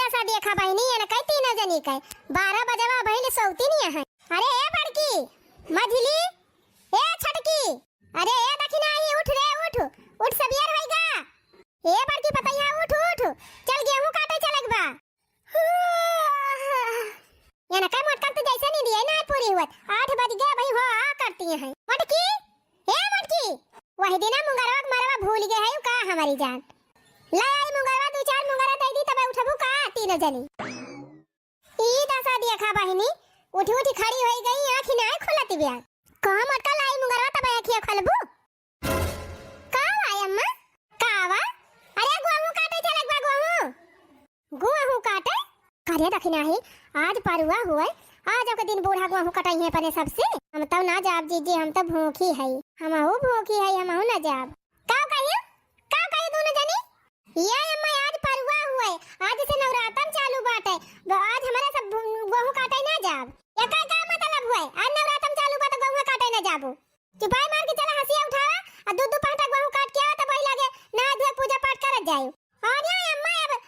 दशा देखा बहनी ये न कई तीन जनी कई 12 बजवा बहनी सौती नहीं है। अरे ए बड़की मझली ए छटकी अरे ए दखिना आई उठ रे उठ सबियर होइगा। ए बड़की पतैया उठ चल गेहूं काटे चलक बा। ये न कई मोटकल तो जैसे नहीं दिए ना पूरी हुत 8 बज गए भाई हो आ करती हैं मटकी ए मटकी वही दिन मुंगरवा मरवा भूल गए है का हमारी जान ला आई मुंगरवा 2-4 मुंगरा दे दी तब उठबू का तीन जनी। ई दशा देखा बहनी उठी खड़ी होई गई आंख ना खुलती बिया कहां मटका लाई मुंगरवा तब आंखिया खलबू का आई अम्मा कावा। अरे गेहूं काटे चलक बा गेहूं काटे करे दखिना है आज परुआ हुए आज के दिन बूढ़ा गेहूं कटाई है पने सबसे हम तो ना जाब जीजी हम तो भूखी है हमहू भूखी है हमहू ना जाब का कहियो दोनों जनी ये अम्मा आज परुआ हुए आज से नवरातन चालू बाटे आज हमारे सब गेहूं काटे ना जाब ये का मतलब हुए आज नवरातन चालू बाटे गेहूं काटे ना जाबू चुपाई मार के चला हंसिया उठावा और दूध पाटा गेहूं काट के आ तो वही लागे ना धोए पूजा पाठ करत जाए और ये अम्मा अब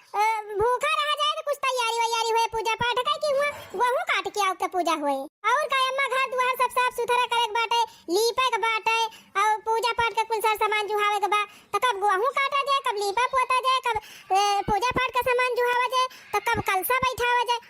भूखा रह जाए तो कुछ तैयारी हुए पूजा पाठ का कि हुआ गेहूं काट के आओ तो पूजा हुए और का अम्मा घर द्वार सब साफ सुथरा करे के बाटे लीपे के बाटे और पूजा पाठ का कुल सारा सामान जुहावे के बा तो कब गेहूं काटा जाए कब लीपा पोता जाए कब पूजा पाठ का सामान जुहावा जाए तो कब कलसा बैठावा जाए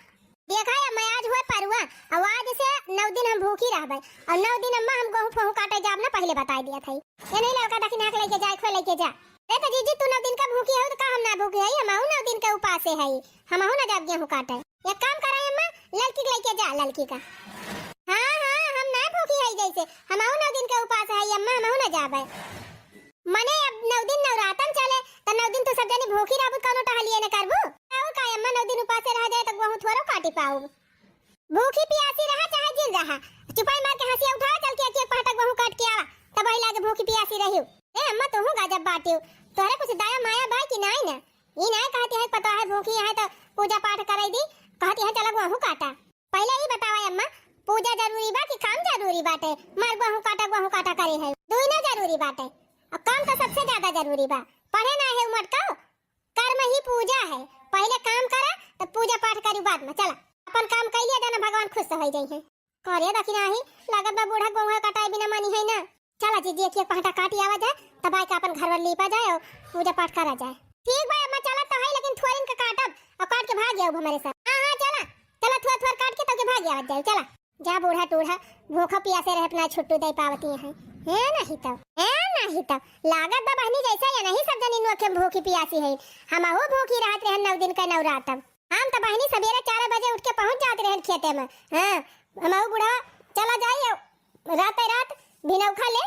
देखा है मैं आज हुए परुआ और आज से 9 दिन हम भूखी रहबे और 9 दिन अम्मा हम गेहूं काटे जाब ना पहले बता दिया था ये नहीं लड़का दखिन हाथ लेके जाए खो लेके जा ए तो जीजी तू 9 दिन का भूखी है तो का हम ना भूखी है हमहू 9 दिन का उपास है हमहू ना जाब गेहूं काटे एक काम करे अम्मा लड़की लेके जा लड़की का हां हम ना भूखी है जैसे हमहू 9 दिन का उपास है अम्मा हमहू ना जाबे मने अब 9 दिन नवरातन चले तो 9 दिन तो सब जनी भूखी रहबू कोनो टहलिए न करबू और का अम्मा 9 दिन उपास रह जाए तो गेहूं थोड़ा काटी पाऊ भूखी प्यासी रहा चाहे जिल रहा चुपाई मार के हंसिया उठा चल के एक पाटा गेहूं काट के आवा तब वही लागे भूखी प्यासी रहियो ए अम्मा तू गजब बाटियो तोरे कुछ दया माया बा कि नहीं ना ई नहीं कहती है पता है भूखी है तो पूजा पाठ कराई दी कहती है चला गेहूं काटा पहले ही बतावा अम्मा पूजा जरूरी बा कि काम जरूरी बाटे मार गेहूं काटा करे है दोई ना जरूरी बाटे और काम तो सबसे ज्यादा जरूरी बा पढ़े ना है उमर का कर्म ही पूजा है पहले काम करा तो पूजा पाठ करी बाद में चला अपन काम कर लिया जाना भगवान खुश हो जाई है करे दखिना ही लागत बा बूढ़ा गेहूं कटाई बिना मानी है ना चला जीजी एक पाटा काटी आवा जाए तब आई का अपन घर वर लीपा जाए और पूजा पाठ करा जाए ठीक भाई अम्मा चला तो है लेकिन थोड़िन का काटब और काट के भाग जाओ हमारे साथ हां चला थोड़ा काट के तो के भाग जाओ चला जा बूढ़ा टूढ़ा भूखा प्यासे रह अपना छुट्टू दे पावती है नहीं तब लागत बा बहनी जैसा या नहीं सब जनी नो के भूखी प्यासी है हमहू भूखी रहत रहे 9 दिन का नवरातन हम तो बहनी सवेरे 4 बजे उठ के पहुंच जाते रहे खेते में हां हमहू बूढ़ा चला जाए रात बिनौखा ले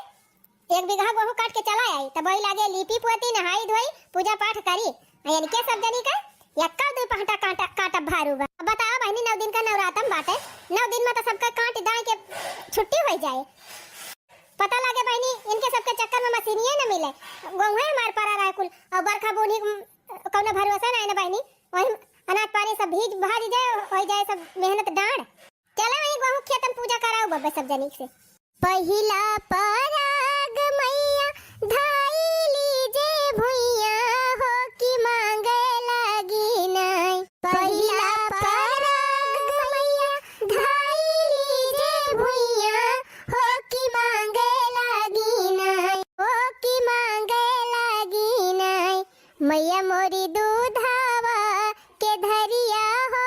1 बीघा गेहूं काट के चला आई तब वही लागे लीपी पोती नहाई धोई पूजा पाठ करी यानी के सब जनी का यक्का 2 पाटा काटा भारू बा बताओ बहनी 9 दिन का नवरातन बाटे 9 दिन में तो सबका काट दाए के छुट्टी हो जाए पता लगे बहनी इनके सबके चक्कर में मशीनिए न मिले गेहूं हमार पर रहा कुल और बरखा बोनी कोनो भरोसा नहीं ना बहनी वही अनाज पानी सब भीज भाज जाए हो जाए सब मेहनत डांड चला वही गेहूं खेत में पूजा कराओ बब्बे सब जनी से पहिला पराग मैया धाई लीजे भुइया हो कि मांगे लागी नहीं पहिला पराग मैया धाई लीजे भुइया हो कि मांगे लागी नहीं हो कि मांगे लागी नहीं मैया मोरी दूधावा के धरिया हो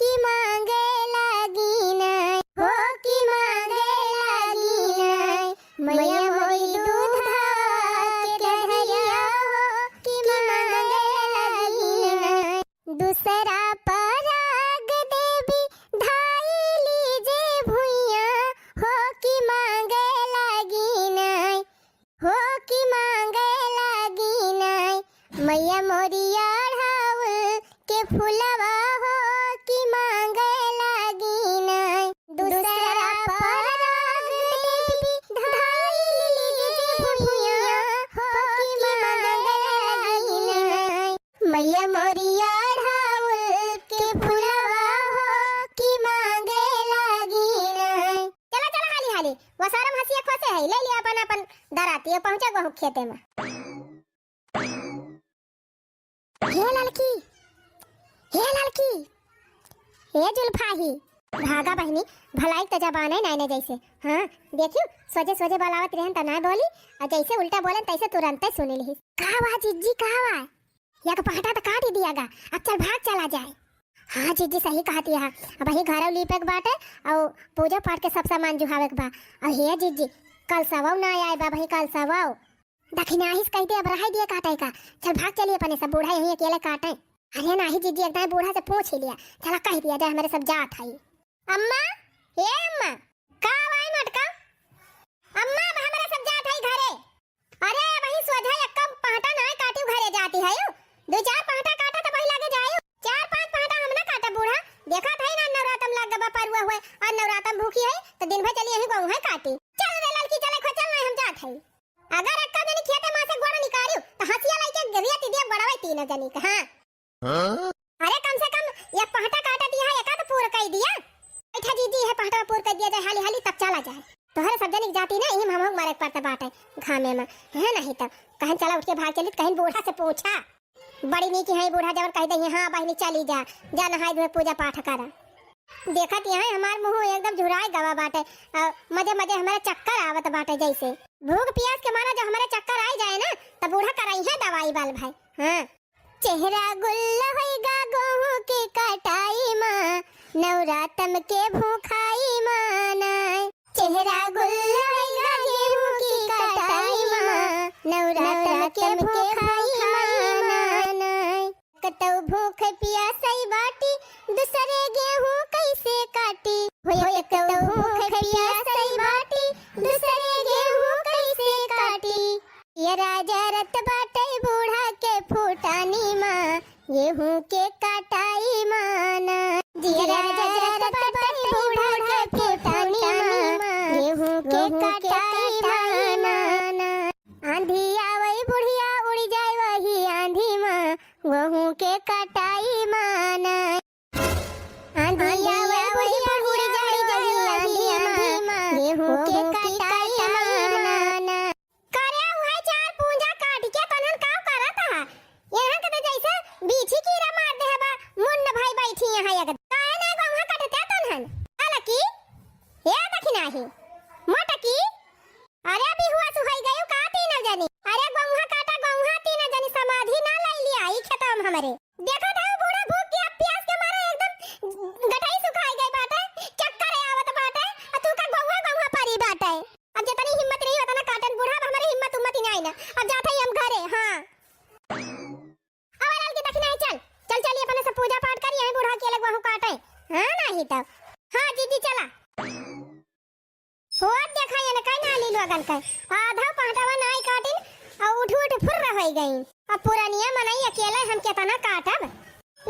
कि मांगे लागी नहीं हो कि मांगे लागी नहीं मैया मोरी दूधावा के धरिया हो कि मांगे लागी नहीं दूसरा पराग देवी धाई लीजे भुइया हो कि मांगे लागी नहीं हो कि मांगे लागी नहीं मैया मोरी अढ़ाउल के फुलवा हो कि मांगे लागी नहीं दूसरा पराग देवी धाई लीजे भुइया हो कि मांगे लागी नहीं मैया मोरी अढ़ाउल के फुलवा हो कि मांगे लागी नहीं चला हाली वसारम हंसिया खोसे है ले लिया अपन दराती पहुंचा गो खेते में हे लड़की ए जुल्फाही भागा बहनी भलाई त जबाने नाइने जैसे। हाँ देखियो सोजे सोजे बोलावत रहन त ना बोली और जैसे उल्टा बोलन तैसे तुरंत सुन ली। कहवा जिज्जी कहवा या का पहटा त काट ही दियागा, अब चल भाग चला जाए। हाँ जिज्जी सही कहती है, अब ही घर लीपे के बाटे और पूजा पाठ के सब सामान जुहावे के बा। और हे जिज्जी कल सवाओ ना आए बा, भाई कल सवाओ दखिना हिस कहते अब रहा दिए काटे का। चल भाग चलिए अपने सब बूढ़ा यहीं अकेले काटे। अरे नहीं जिज्जी एकदम बूढ़ा से पूछ ही लिया, चला कह दिया जाए हमारे सब जात है। अम्मा ए अम्मा का आवाज मटका अम्मा हमारा सब जात है घरे। अरे वही सोझा एक पाटा ना काटी घरे जाती है, दो चार पाटा काटा तो वही लगे जाए। चार पांच पाटा हम ना काटा बूढ़ा देखा था ना नवरातम लग गबा परुआ हुए और नवरातम भूखी है तो दिन भर चली यही गऊ है काटी। चल रे लड़की चले खो चल नहीं हम जात है। अगर अक्का जनी खेते मां से गोड़ा निकालियो तो हसिया लाइके गरिया तिदिया बड़ावे तीन जनी का। हां अरे कम से कम एक पाटा काटा दिया है, एका तो पूरा कर दिया। बैठा दीदी है पहटा पूर कर दिया जाए हाली हाली तब चला जाए। तो हर सब जनिक जाती ना यही हम मारे पड़ता बाटे घामे में है नहीं तब कहीं चला उठ के भाग चली। कहीं बूढ़ा से पूछा बड़ी नी की है बूढ़ा जब कह दे हां बहनी चली जा नहाई धोए पूजा पाठ करा। देखत है हमार मुंह एकदम झुराए गवा बाटे, मजे मजे हमारे चक्कर आवत बाटे जैसे भूख प्यास के मारा जो हमारे चक्कर आ जाए ना तब बूढ़ा कराई है दवाई बाल भाई। हां चेहरा गुल्ला होएगा गेहूं की कटाई मां नवरातम के भूखाई मानाए। चेहरा गुल्ला होएगा गेहूं की कटाई मां नवरातम के भूखाई मानाए। कतौ भूख प्यासई बाटी दूसरे गेहूं कैसे काटी होए कतौ भूख प्यासई बाटी दूसरे गेहूं कैसे काटी। ये राजा रत बाटे बूढ़ा के फूटानी मां गेहूं के कटाई माना। ये राजा रत बाटे बूढ़ा के फूटानी मां गेहूं के कटाई माना। आंधी आवई बुढ़िया उड़ जाए वही आंधी मां गेहूं के कटाई माना। आंधी आवई बुढ़िया उड़ जाए वही आंधी मां गेहूं के कटाई माना। करे हुआ चार पूंजा काट के तनन का करत है यहां के जैसे बीछी कीड़ा मार दे बा मुन्न भाई बैठी यहां अगर काहे ना गंगा कटते तनन अलकी ये दखिना ही मोटकी। अरे अभी हुआ सुहाई गयो का तीन जनी। अरे गंगा काटा गंगा तीन जनी समाधि ना लाई लिया ई खेतम हमरे देखा था बूढ़ा भूख के प्यास के मारे एकदम गटाई सुखाई गई बाटे चक्कर आवत बाटे और तू का गंगा गंगा पारी बाटे। अब जितनी हिम्मत नहीं होता ना काटन बूढ़ा हमारे हिम्मत उम्मत ही नहीं ना अब जाते ही हम घरे। हां अब लाल की दखिना चल चल चलिए अपने सब पूजा पाठ कर यहीं बूढ़ा के लग वहां काटे। हां नहीं तब हां दीदी चला होत देखा ये ना कहीं ना ली लगन का आधा पाटावा नहीं काटिन और उठ उठ फुर रह गई। अब पूरा नियम मनाई अकेला हम केतना काटब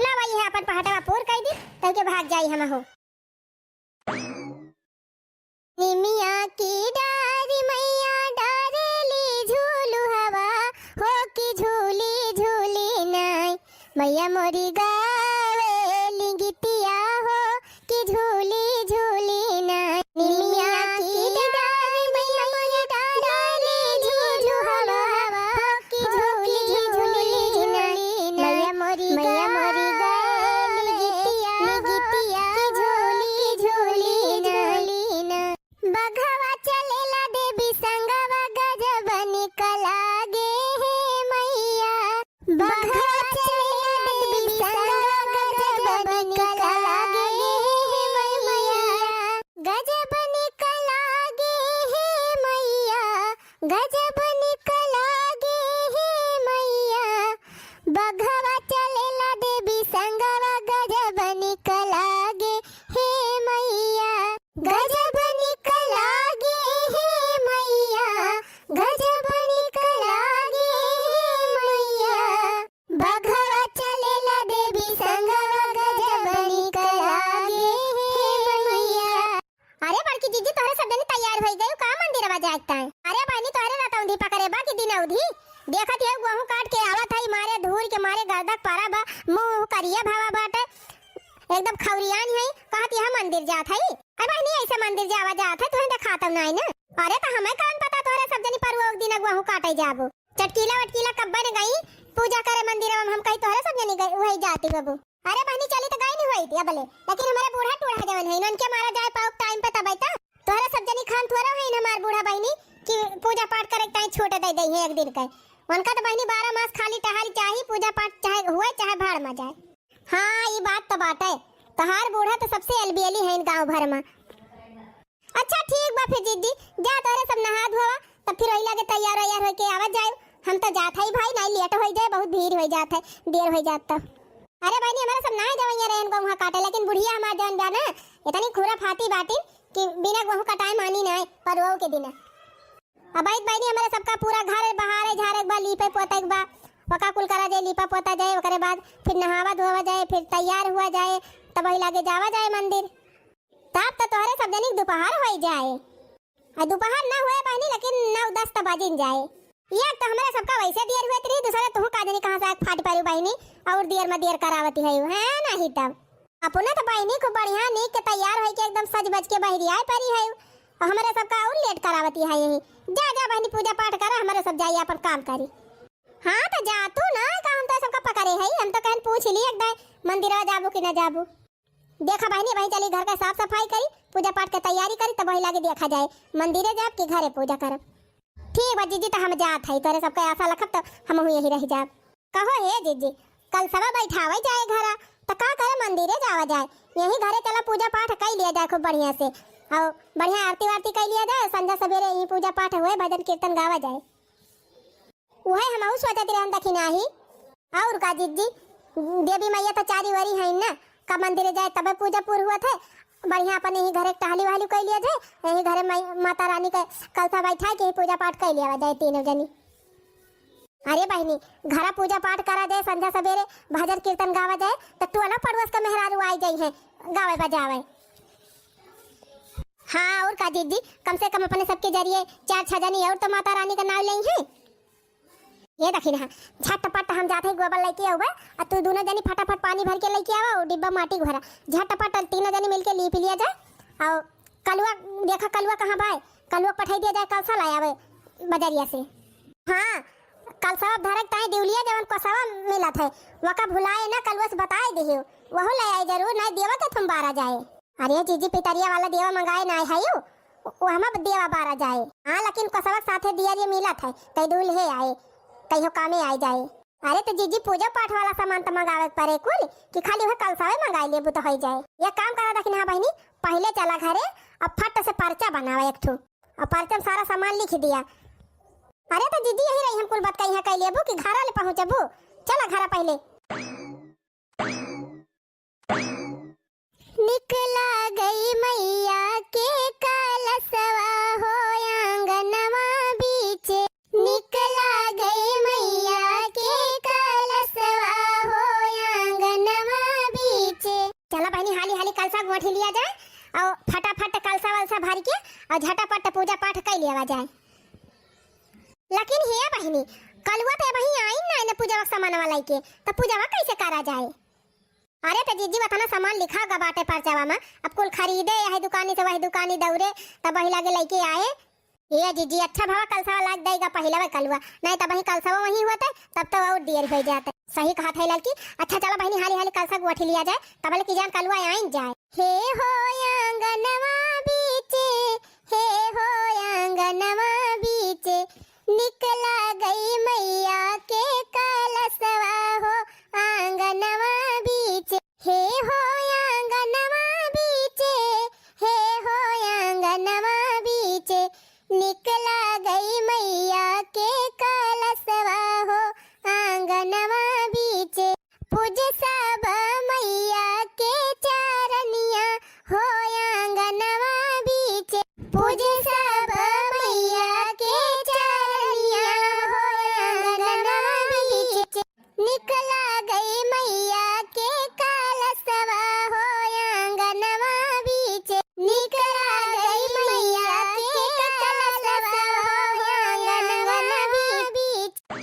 लवा ये अपन पाटावा पूर कर दी तब के भाग जाई हम हो। निमिया की डारी मैया डारेली झूलू हवा हो की झूली झूली नाय मैया मोरी गावेली गीतिया हो की झूली झूली नाय। निमिया की डारी मैया मोरी डारेली झूलू हवा हो की झूली झूली नाय मैया मोरी गावेली गीतिया झूली झूली नाय। बघवा चलेला देवी संगवा गजब निकला गे हे मैया। बघवा चलेला देवी संगवा गजब निकला गे हे मैया। गजब निकला गे हे मैया गजब निकला गे हे मैया। बघवा चलेला देवी संगवा गजब निकला गे हे मैया। गजब निकला गे हे मैया गजब निकला गे हे मैया। बघवा चलेला देवी संगवा गजब निकला गे हे मैया। अरे बड़की दीदी तोरे सब जने तैयार हो गए का मंदिरवा जाता है। अरे बहनी तोरे रतौंधी पकड़े बा की दिन अवधि देखत है गेहूं काट के आवत है मारे धूल के मारे गर्दक पारा बा मुंह करिया भावा बाटे एकदम खौरियान है कहती है मंदिर जात है। अरे बहनी ऐसे मंदिर जावा जात है तुहे दिखाता नहीं ना। अरे तो हमें कौन पता तोरे सब जनी पर वो दिन गेहूं काटे जाबो चटकीला वटकीला कब्बा ने गई पूजा करे मंदिर में हम कहीं तोरे सब जनी गई वही जाती बाबू। अरे बहनी चली तो गई नहीं हुई थी अबले, लेकिन हमारा बूढ़ा टूढ़ा जवन है इनन के मारा जाए पाओ टाइम पे तब आइता। तोहरा सब जनी खान थोड़ा है ना हमार बूढ़ा बहनी कि पूजा पाठ करे टाइम छोटे दे दे है एक दिन का। उनका तो बहनी 12 मास खाली टहल चाही पूजा पाठ चाहे हुए चाहे भाड़ में जाए। हां ये बात तो बात है, तहार बूढ़ा तो सबसे अलबेली है इन गांव भर में। अच्छा ठीक बा फिर जीजी जा तोरे सब नहा धोवा तब फिर ओइला के तैयार हो के आवत जाए। हम तो जात है भाई नहीं लेट हो जाए बहुत भीड़ हो जात है देर हो जात तो। अरे बहनी हमारा सब ना जवैया रहन को वहां काटे, लेकिन बुढ़िया हमार जन बा ना इतनी खुरा फाती बाटी कि बिना गेहूं कटाए मानी ना पर वो के दिन। अब आई बहनी हमारा सबका पूरा घर बहारे झारे बा लीपे पोते बा पका कुल करा जाए लीपा पोता जाए ओकरे बाद फिर नहावा धोवा जाए फिर तैयार हुआ जाए तब वही लागे जावा जाए मंदिर। तब तो तोहरे सब जनी दोपहर हो जाए और दोपहर ना हुए बहनी लेकिन 9-10 तो बजिन जाए। ये तो हमारा सबका वैसे देर हुए थी दूसरा तू का जनी कहां से फाट पारू बहनी और देर में देर करावती है नहीं तब अपना तो बहनी को बढ़िया नीक के तैयार हो के एकदम सज बज के बहरी आए परी है और हमारे सबका और लेट करावती है यही। जा जा बहनी पूजा पाठ करा हमारे सब जाइए अपन काम करी। हां तो जा तू ना का हम तो सबका पकड़े है हम तो कहन पूछ ली एक दाई मंदिर जाबू कि ना जाबू। देखा बहनी भाई चली घर का साफ सफाई करी पूजा पाठ की तैयारी करी तब वही लागे देखा जाए मंदिरे जाब कि घरे पूजा करब। ठीक बा जीजी तो हम जात है तोरे सबका आशा लखब तो हम यही रह जाब। कहो हे जीजी कल सब बैठावे जाए घरा तो का करे मंदिरे जावा जाए यही घरे चला पूजा पाठ कर लिया जाए खूब बढ़िया से और बढ़िया आरती वारती कर लिया जाए संध्या सवेरे यही पूजा पाठ हुए भजन कीर्तन गावा जाए। वही हम और सोचत रहन दखिना ही और का जीजी देवी मैया तो चारी वरी है ना का मंदिर जाए तब पूजा पूर हुआ थे बढ़िया अपन यही घरे टहली वाली कर लिया जाए यही घरे माता रानी का कलसा बैठा के पूजा पाठ कर लिया जाए तीनों जनी। अरे बहनी घरा पूजा पाठ करा जाए संध्या सवेरे भजन कीर्तन गावा जाए तो तू ना पड़ोस का मेहरारू आई गई है गावे बजावे। हाँ और का जीजी कम से कम अपने सबके जरिए 4-6 जनी और तो माता रानी का नाम ले है। ये देखिन हां झटपट हम जाते गोबर लेके आवे और तू दोनों जनी फटाफट पानी भर के लेके आवा और डिब्बा माटी भरा झटपट तीनों जनी मिलके लीप लिया जाए और कलुआ देखा कलुआ कहां भाई कलुआ पठाई दिया जाए कलसा ले आवे बजरिया से। हां कलसा धरक ताई दिवलिया जवन कोसवा मिला थे वका भुलाए ना कलुआ से बताए दियो वहो ले आई जरूर नहीं देवा के तुम बारा जाए। अरे जीजी पितरिया वाला देवा मंगाए ना है यो वो हम देवा बारा जाए। हां लेकिन कोसवा साथे दिया ये मिला था कई दूल है आए कहीं कामे आ जाए। अरे तो जीजी पूजा पाठ वाला सामान तो मंगावे पड़े कुल कि खाली वह कलसावे मंगाई लेबू तो हो जाए। ये काम करा दखिन हां बहनी पहले चला घरे अब फट से पर्चा बनावे एक ठो और पर्चा में सारा सामान लिख दिया। अरे तो जीजी यही रही हम कुल बात कहीं कह लेबू कि घरा ले पहुंचबू चला घरा पहले। निकला गई मैया के कलसवा हो आंगनवा बीचे निकला गई मैया के कलसवा हो आंगनवा बीचे। चला बहनी हाली हाली कलसा गोठी लिया जाए और फटाफट कलसा वलसा भर के और झटापट पूजा पाठ कर लिया जाए। लेकिन हे बहनी कलुआ तो वही आई ना पूजा सामान वाला के तो पूजा कैसे करा जाए। अरे तो जीजी बताना सामान लिखा गा बाटे परचावा में अब कुल खरीदे है दुकानी से वही दुकानी दौड़े तब वही लागे लेके आए। ये जीजी अच्छा भाव कलसा लाग देगा पहला वे कलुआ नहीं तब वही कलसा वही होता तब तो और देर हो जाता। सही कहा था लड़की। अच्छा चलो बहनी हाली हाली कलसा गोठी लिया जाए तब की जान कलुआ आइन जाए। हे हो आंगनवा बीचे हे हो आंगनवा बीचे निकला गई मैया के कलसवा हो आंगनवा बीचे हे हो आंगनवा बीचे हे हो आंगनवा बीचे निकला गई मैया के कलसवा हो आंगनवा बीचे पूज सब मैया के चरनिया हो आंगनवा बीचे पूज सब मैया के चरनिया हो आंगनवा बीचे निकला गई मैया के कलसवा हो आंगनवा बीचे निकला गई मैया के कलसवा हो आंगनवा बीचे।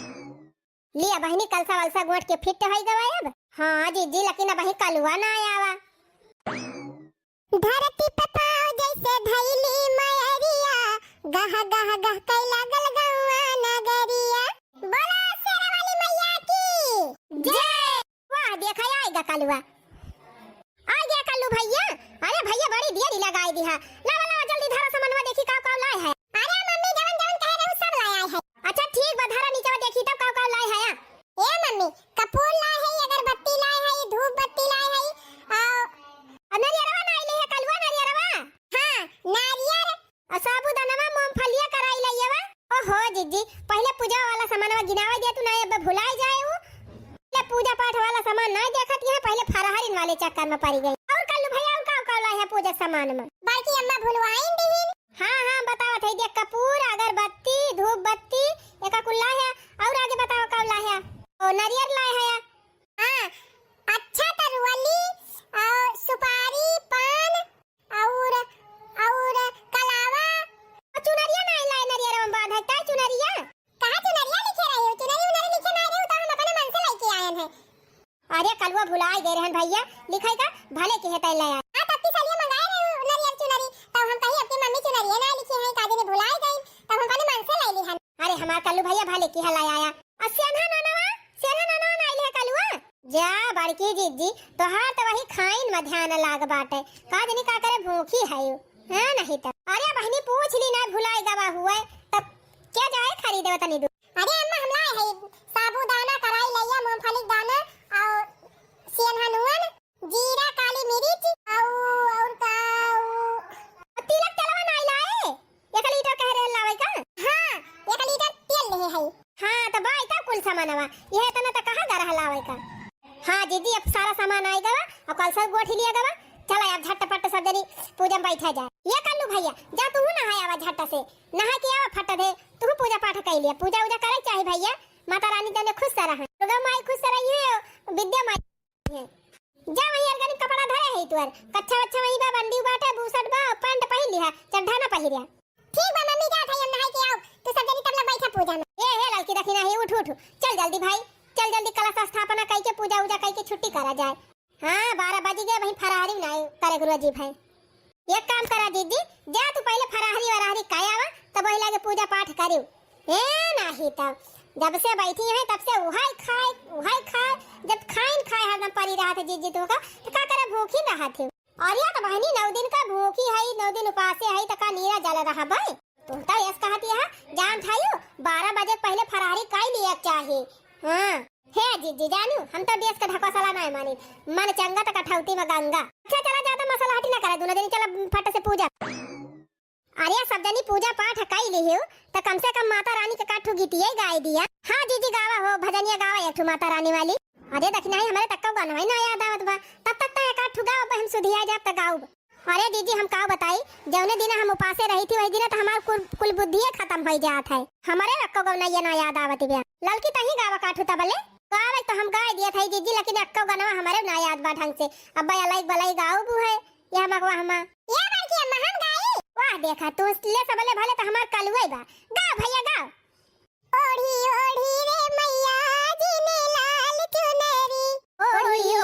लिया बहनी कलसा वलसा गोट के फिट हो गवा अब। हां जीजी लेकिन अब ही कलुआ ना आवा धरती पे पाओ जैसे धैली मयरिया गह गह गह कई लागल गौआ नगरिया बोला शेरा वाली मैया की जय। वाह देखा आएगा कलुआ भैया, अरे भैया बड़ी देरी लगाई दी है। लावा लावा जल्दी धरा सामानवा देखी का का लाए है। अरे मम्मी जवन जवन कह रहे हो सब लाए है। अच्छा ठीक बा धरा नीचे देखी तब का लाए है। ए मम्मी कपूर लाए है, अगरबत्ती लाए है, धूप बत्ती लाए है और नारियरवा नाई ले है कलवा नारियरवा। हां नारियर साबूदाना मूंगफलिया कराई लइवा। ओहो जीजी पहले पूजा वाला सामानवा गिनावा दे तू ना अब भुलाए जाए हूं। पहले पूजा पाठ वाला सामान नहीं देखत है, पहले फराहरीन वाले चक्कर में पड़ गई। और कल्लू भैया और का लाए है पूजा सामान में? बाकी अम्मा भुलवाइन दीन। हां बतावत है देख कपूर अगरबत्ती धूप बत्ती एका कुल्ला है और आगे बताओ का लाए है। ओ नारियल लाए है। हां अच्छा तरवली और सुपारी पान और कलावा चुनरिया नहीं लाए। नारियल में बांध है ता चुनरिया कहां चुनरिया लिखे रहे हो? चुनरी उनरी लिखे नहीं रहे हो तो हम अपने मन से लेके आए हैं। अरे कलवा भुलाए गए रहन भैया लिखाई का भले के है तै लाया। हां तब की सालिया मंगाए रहे हो नारियल चुनरी तब हम कही अपनी मम्मी चुनरिया ना लिखी है काजे ने भुलाए गई तब हम अपने मन से ले ली हन। अरे हमार कल्लू भैया भले के है लाया आया। सेना नाना नाई ले कलवा जा बड़की जीजी तोहार तो वही खाइन में ध्यान लाग बाटे काजनी का करे भूखी है यू हां नहीं तो। अरे बहनी पूछ ली ना भुलाए गवा हुआ तब क्या जाए खरीदे तनी दू। अरे अम्मा हम लाए है साबूदाना कराई लइया मूंगफली दाना और सेनहनुन जीरा काली मिर्च और का तिलक तेलवा नहीं लाए। 1 लीटर कह रहे लावे का? हां 1 लीटर तेल ले है। हां तो भाई का कुल सामानवा यह तना त कहां गा रहा लावे का? हां दीदी अब सारा सामान आएगा और कल सब गोठी लिया गवा। चला अब झटपट सब जनी पूजा में बैठा जाए। ये कल्लू भैया जा तू नहाया आवा झट से नहा के आवा फट दे तू पूजा पाठ कर लिया। पूजा उजा करे चाहे भैया माता रानी तने खुश रहा दुर्गा माई खुश रही है विद्या माई है। जा वही अर्गन कपड़ा धरे है तुअर कच्चा वच्चा वही बा बंडी बाटे बूसट बा पैंट पहन लिया चड्ढा ना पहिरिया। ठीक बा मम्मी जा थाई नहाई के आओ तू सब जनी तब लग बैठा पूजा में। ए हे लड़की देखी ना है उठ चल जल्दी भाई चल जल्दी कलश स्थापना कई के पूजा उजा कई के छुट्टी करा जाए। हां 12 बज गए वही फरारी नहीं करे गुरुजी भाई। एक काम करा दीदी जा तू पहले फरारी वरारी काया आवा तब वही लागे पूजा पाठ करियो। ए नहीं तब जब से बैठी है तब से उहाई खाए जब खाए हरदम परी रहा थे जीजी तो का करे भूखी रहा थे। और या तो बहनी 9 दिन का भूखी है 9 दिन उपासे है त का नीरा जल रहा भाई तो यस कहती है जान थायो 12 बजे पहले फरारी काई लिया चाहिए। हां हे जीजी जानू हम तो देश का ढकोसला नहीं मानी मन चंगा तक ठौती में गंगा। अच्छा चला ज्यादा मसाला हटी ना करे दोनों दिन चला फट से पूजा। अरे सब जनी पूजा पाठ कई ली हो तो कम से कम माता रानी के काठू गीतिए गाय दिया। हां जीजी गावा हो भजनिया गावा एक माता रानी वाली। अरे देखना है हमारे तक गाना है ना याद आवत बा तब तक तो काठू गाओ हम सुधिया जाब तक गाओ। अरे दीदी हम का बताई जौने दिन हम उपासे रही थी वही दिन तो हमार कुल बुद्धि खत्म हो जात है। हमारे रक्को गाना ये ना याद आवत बा ललकी तही गावा काठू तबले गावे तो हम गाय दिया था जीजी लेकिन अक्का गाना हमारे ना याद बा ढंग से। अब्बा अलग बलाई गाओ बु है ये मगवा हम ये बल्कि अम्मा हम गाई। वाह देखा तू ले सबले भले तो हमार कलुई बा गा भैया गा। ओढ़ी ओढ़ी रे मैया जी ने लाल चुनरी ओढ़ी